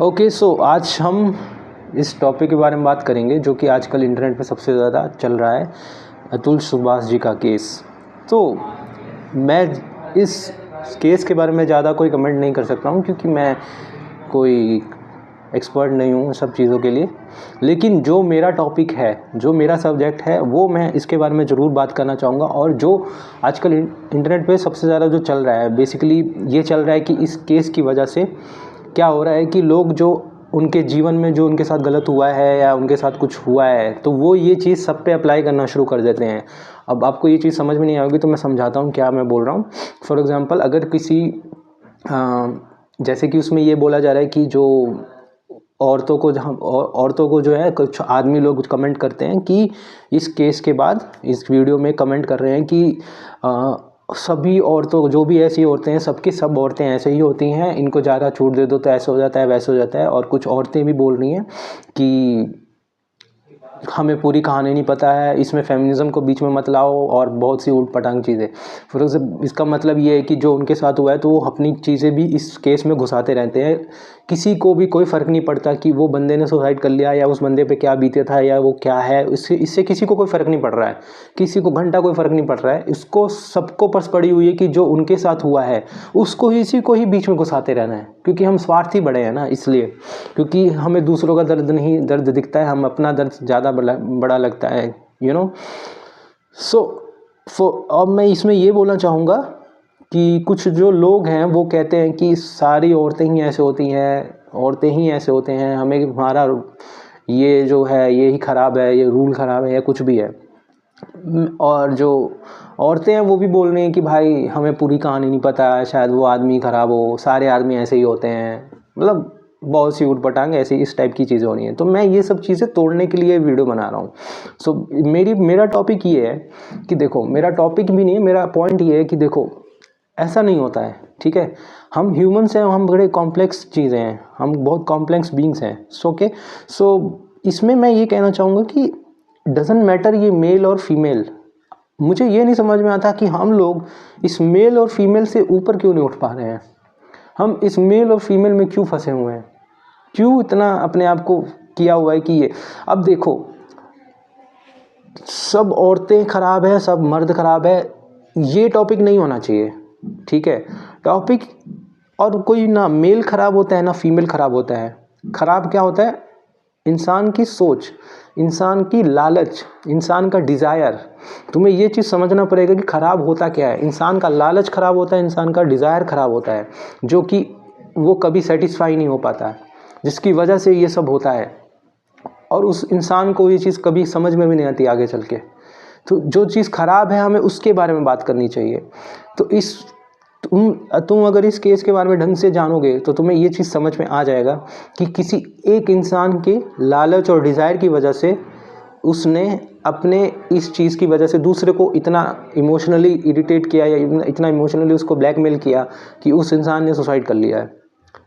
Okay so आज हम इस टॉपिक के बारे में बात करेंगे जो कि आजकल इंटरनेट पे सबसे ज़्यादा चल रहा है, अतुल सुभाष जी का केस। तो मैं इस केस के बारे में ज़्यादा कोई कमेंट नहीं कर सकता हूँ क्योंकि मैं कोई एक्सपर्ट नहीं हूँ सब चीज़ों के लिए। लेकिन जो मेरा टॉपिक है, जो मेरा सब्जेक्ट है, वो मैं इसके बारे में ज़रूर बात करना चाहूँगा। और जो आजकल इंटरनेट पे सबसे ज़्यादा जो चल रहा है, बेसिकली ये चल रहा है कि इस केस की वजह से क्या हो रहा है कि लोग जो उनके जीवन में जो उनके साथ गलत हुआ है या उनके साथ कुछ हुआ है तो वो ये चीज़ सब पे अप्लाई करना शुरू कर देते हैं। अब आपको ये चीज़ समझ में नहीं आएगी तो मैं समझाता हूँ क्या मैं बोल रहा हूँ। फॉर एग्ज़ाम्पल, अगर किसी जैसे कि उसमें ये बोला जा रहा है कि जो औरतों को जो है कुछ आदमी लोग कमेंट करते हैं कि इस केस के बाद इस वीडियो में कमेंट कर रहे हैं कि सभी औरतों, जो भी ऐसी औरतें हैं, सबकी सब औरतें ऐसे ही होती हैं, इनको ज़्यादा छूट दे दो तो ऐसा हो जाता है, वैसे हो जाता है। और कुछ औरतें भी बोल रही हैं कि हमें पूरी कहानी नहीं पता है, इसमें फेमिनिज़म को बीच में मत लाओ और बहुत सी ऊट पटांग चीज़ें। फिर इसका मतलब ये है कि जो उनके साथ हुआ है तो वो अपनी चीज़ें भी इस केस में घुसाते रहते हैं। किसी को भी कोई फ़र्क नहीं पड़ता कि वो बंदे ने सुसाइड कर लिया या उस बंदे पे क्या बीते था या वो क्या है, इससे किसी को कोई फ़र्क नहीं पड़ रहा है, किसी को घंटा कोई फ़र्क नहीं पड़ रहा है। इसको सबको पर्स पड़ी हुई है कि जो उनके साथ हुआ है उसको इसी को ही बीच में घुसाते रहना है, क्योंकि हम स्वार्थी बड़े हैं ना, इसलिए। क्योंकि हमें दूसरों का दर्द दिखता है, हम अपना दर्द ज़्यादा बड़ा लगता है, यू नो। अब मैं इसमें ये बोलना चाहूँगा कि कुछ जो लोग हैं वो कहते हैं कि सारी औरतें ही ऐसे होती हैं, औरतें ही ऐसे होते हैं, हमें हमारा ये जो है ये ही ख़राब है, ये रूल ख़राब है या कुछ भी है। और जो औरतें हैं वो भी बोल रही हैं कि भाई हमें पूरी कहानी नहीं पता है, शायद वो आदमी ख़राब हो, सारे आदमी ऐसे ही होते हैं, मतलब बहुत सी ऊट पटांग ऐसी इस टाइप की चीज़ें हो रही हैं। तो मैं ये सब चीज़ें तोड़ने के लिए वीडियो बना रहा हूँ। मेरा टॉपिक ये है कि देखो, मेरा टॉपिक भी नहीं है, मेरा पॉइंट ये है कि देखो ऐसा नहीं होता है, ठीक है। हम ह्यूमन्स हैं, हम बड़े कॉम्प्लेक्स चीज़ें हैं, हम बहुत कॉम्प्लेक्स बींग्स हैं। सो इसमें मैं ये कहना चाहूँगा कि डजेंट मैटर ये मेल और फीमेल। मुझे ये नहीं समझ में आता कि हम लोग इस मेल और फीमेल से ऊपर क्यों नहीं उठ पा रहे हैं। हम इस मेल और फीमेल में क्यों फंसे हुए हैं, क्यों इतना अपने आप को किया हुआ है कि ये। अब देखो, सब औरतें ख़राब है, सब मर्द ख़राब है, ये टॉपिक नहीं होना चाहिए, ठीक है। टॉपिक और कोई ना मेल ख़राब होता है ना फीमेल ख़राब होता है। ख़राब क्या होता है? इंसान की सोच, इंसान की लालच, इंसान का डिज़ायर। तुम्हें ये चीज़ समझना पड़ेगा कि ख़राब होता क्या है। इंसान का लालच ख़राब होता है, इंसान का डिज़ायर ख़राब होता है, जो कि वो कभी सेटिस्फाई नहीं हो पाता है, जिसकी वजह से ये सब होता है। और उस इंसान को ये चीज़ कभी समझ में भी नहीं आती आगे चल के। तो जो चीज़ ख़राब है हमें उसके बारे में बात करनी चाहिए। तो तुम अगर इस केस के बारे में ढंग से जानोगे तो तुम्हें ये चीज़ समझ में आ जाएगा कि किसी एक इंसान के लालच और डिज़ायर की वजह से उसने अपने इस चीज़ की वजह से दूसरे को इतना इमोशनली इरिटेट किया या इतना इमोशनली उसको ब्लैकमेल किया कि उस इंसान ने सुसाइड कर लिया है।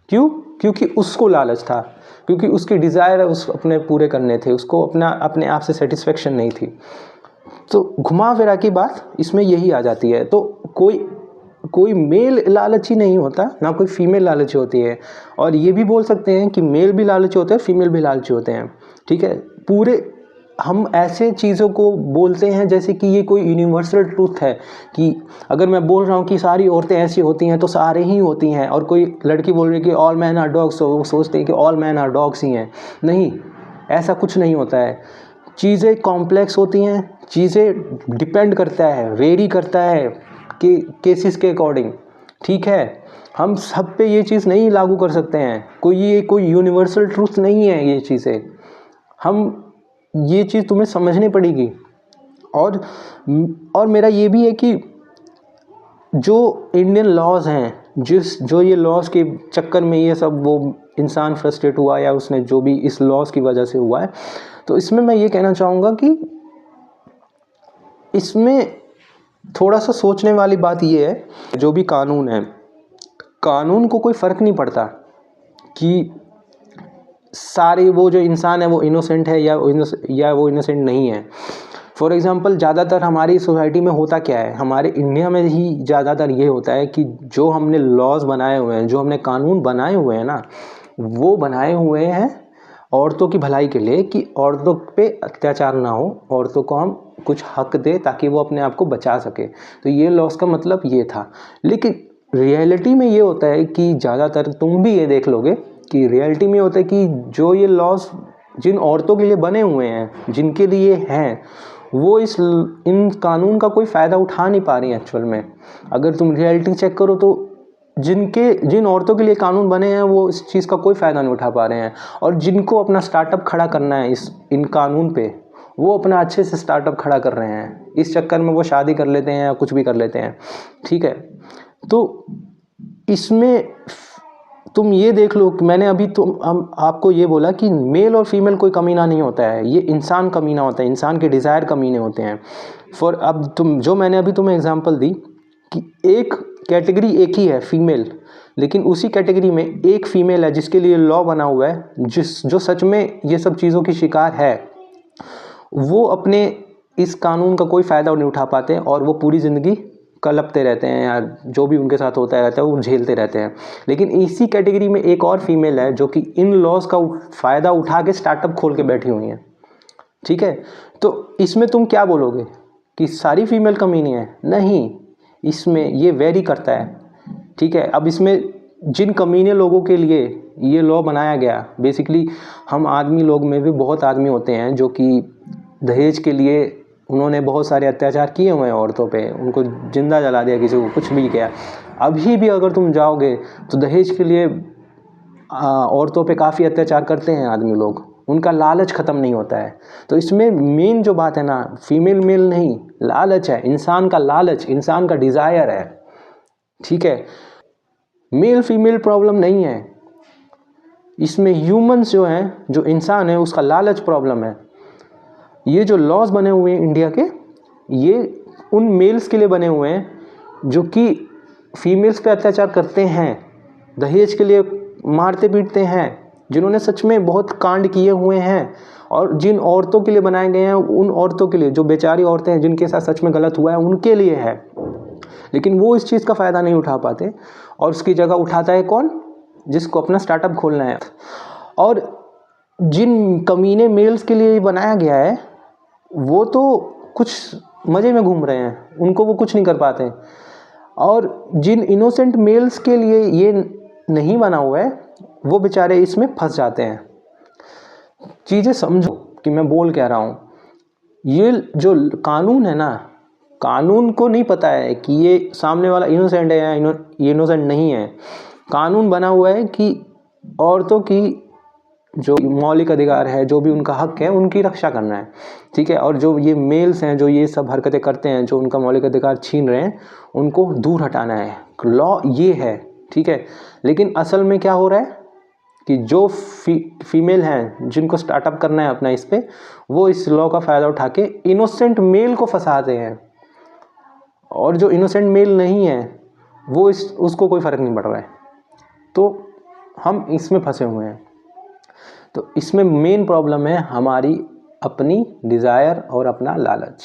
क्यों? क्योंकि उसको लालच था, क्योंकि उसकी डिज़ायर उस अपने पूरे करने थे, उसको अपने आप से सेटिस्फेक्शन नहीं थी। तो घुमा फिरा की बात इसमें यही आ जाती है। तो कोई मेल लालची नहीं होता, ना कोई फीमेल लालची होती है। और ये भी बोल सकते हैं कि मेल भी लालची होते हैं, फीमेल भी लालची होते हैं, ठीक है। हम ऐसे चीज़ों को बोलते हैं जैसे कि ये कोई यूनिवर्सल ट्रूथ है, कि अगर मैं बोल रहा हूँ कि सारी औरतें ऐसी होती हैं तो सारे ही होती हैं, और कोई लड़की बोल रही है कि ऑल मैन आर डॉग्स, तो वो सोचते हैं कि ऑल मैन आर डॉग्स ही हैं। नहीं, ऐसा कुछ नहीं होता है। चीज़ें कॉम्प्लेक्स होती हैं, चीज़ें डिपेंड करता है, वेरी करता है कि केसेस के अकॉर्डिंग, ठीक है। हम सब पे ये चीज़ नहीं लागू कर सकते हैं, कोई यूनिवर्सल ट्रूथ नहीं है ये चीज़ें। ये चीज़ तुम्हें समझनी पड़ेगी। और मेरा ये भी है कि जो इंडियन लॉज हैं, जो ये लॉज के चक्कर में ये सब वो इंसान फ्रस्ट्रेट हुआ या उसने जो भी इस लॉज की वजह से हुआ है, तो इसमें मैं ये कहना चाहूँगा कि इसमें थोड़ा सा सोचने वाली बात ये है, जो भी कानून है, कानून को कोई फ़र्क नहीं पड़ता कि सारे वो जो इंसान है वो इनोसेंट है या वो इनोसेंट नहीं है। फॉर एग्ज़ाम्पल, ज़्यादातर हमारी सोसाइटी में होता क्या है, हमारे इंडिया में ही ज़्यादातर ये होता है कि जो हमने लॉज बनाए हुए हैं, जो हमने कानून बनाए हुए हैं ना, वो बनाए हुए हैं औरतों की भलाई के लिए कि औरतों पे अत्याचार ना हो, औरतों को हम कुछ हक दे ताकि वो अपने आप को बचा सके। तो ये लॉस का मतलब ये था। लेकिन रियलिटी में ये होता है कि ज़्यादातर तुम भी ये देख लोगे कि रियलिटी में होता है कि जो ये लॉस जिन औरतों के लिए बने हुए हैं, जिनके लिए हैं, वो इन कानून का कोई फ़ायदा उठा नहीं पा रही हैं एक्चुअल में। अगर तुम रियलिटी चेक करो तो जिन औरतों के लिए कानून बने हैं वो इस चीज़ का कोई फ़ायदा नहीं उठा पा रहे हैं, और जिनको अपना स्टार्टअप खड़ा करना है इन कानून पे, वो अपना अच्छे से स्टार्टअप खड़ा कर रहे हैं। इस चक्कर में वो शादी कर लेते हैं या कुछ भी कर लेते हैं, ठीक है। तो इसमें तुम ये देख लो कि मैंने अभी आपको ये बोला कि मेल और फीमेल कोई कमीना नहीं होता है, ये इंसान कमीना होता है, इंसान के डिज़ायर कमीने होते हैं। अब जो मैंने अभी तुम्हें एग्जांपल दी कि एक कैटेगरी एक ही है फीमेल, लेकिन उसी कैटेगरी में एक फीमेल है जिसके लिए लॉ बना हुआ है, जो सच में ये सब चीज़ों की शिकार है, वो अपने इस कानून का कोई फ़ायदा नहीं उठा पाते और वो पूरी ज़िंदगी कलपते रहते हैं या जो भी उनके साथ होता रहता है वो झेलते रहते हैं। लेकिन इसी कैटेगरी में एक और फीमेल है जो कि इन लॉज का फ़ायदा उठा के स्टार्टअप खोल के बैठी हुई हैं, ठीक है। तो इसमें तुम क्या बोलोगे कि सारी फीमेल कमीनी है? नहीं, इसमें ये वेरी करता है, ठीक है। अब इसमें जिन कमीने लोगों के लिए ये लॉ बनाया गया, बेसिकली हम आदमी लोग में भी बहुत आदमी होते हैं जो कि दहेज के लिए उन्होंने बहुत सारे अत्याचार किए हुए हैं औरतों पे, उनको जिंदा जला दिया, किसी को कुछ भी किया। अभी भी अगर तुम जाओगे तो दहेज के लिए औरतों पे काफ़ी अत्याचार करते हैं आदमी लोग, उनका लालच ख़त्म नहीं होता है। तो इसमें मेन जो बात है ना, फीमेल मेल नहीं, लालच है, इंसान का लालच, इंसान का डिज़ायर है, ठीक है। मेल फीमेल प्रॉब्लम नहीं है इसमें, ह्यूमंस जो हैं, जो इंसान है, उसका लालच प्रॉब्लम है। ये जो लॉज बने हुए हैं इंडिया के, ये उन मेल्स के लिए बने हुए हैं जो कि फीमेल्स पे अत्याचार करते हैं, दहेज के लिए मारते पीटते हैं, जिन्होंने सच में बहुत कांड किए हुए हैं। और जिन औरतों के लिए बनाए गए हैं, उन औरतों के लिए, जो बेचारी औरतें हैं जिनके साथ सच में गलत हुआ है, उनके लिए है। लेकिन वो इस चीज़ का फ़ायदा नहीं उठा पाते, और उसकी जगह उठाता है कौन? जिसको अपना स्टार्टअप खोलना है। और जिन कमीने मेल्स के लिए बनाया गया है, वो तो कुछ मज़े में घूम रहे हैं, उनको वो कुछ नहीं कर पाते। और जिन इनोसेंट मेल्स के लिए ये नहीं बना हुआ है, वो बेचारे इसमें फंस जाते हैं। चीज़ें समझो कि मैं बोल क्या रहा हूँ। ये जो कानून है ना, कानून को नहीं पता है कि ये सामने वाला इनोसेंट है या ये इनोसेंट नहीं है। कानून बना हुआ है कि औरतों की जो मौलिक अधिकार है, जो भी उनका हक है, उनकी रक्षा करना है, ठीक है। और जो ये मेल्स हैं जो ये सब हरकतें करते हैं, जो उनका मौलिक अधिकार छीन रहे हैं, उनको दूर हटाना है। लॉ ये है, ठीक है। लेकिन असल में क्या हो रहा है कि जो फीमेल हैं जिनको स्टार्टअप करना है अपना इस पे, वो इस लॉ का फ़ायदा उठा के इनोसेंट मेल को फंसाते हैं, और जो इनोसेंट मेल नहीं है वो उसको कोई फ़र्क नहीं पड़ रहा है। तो हम इसमें फंसे हुए हैं। तो इसमें मेन प्रॉब्लम है हमारी अपनी डिज़ायर और अपना लालच।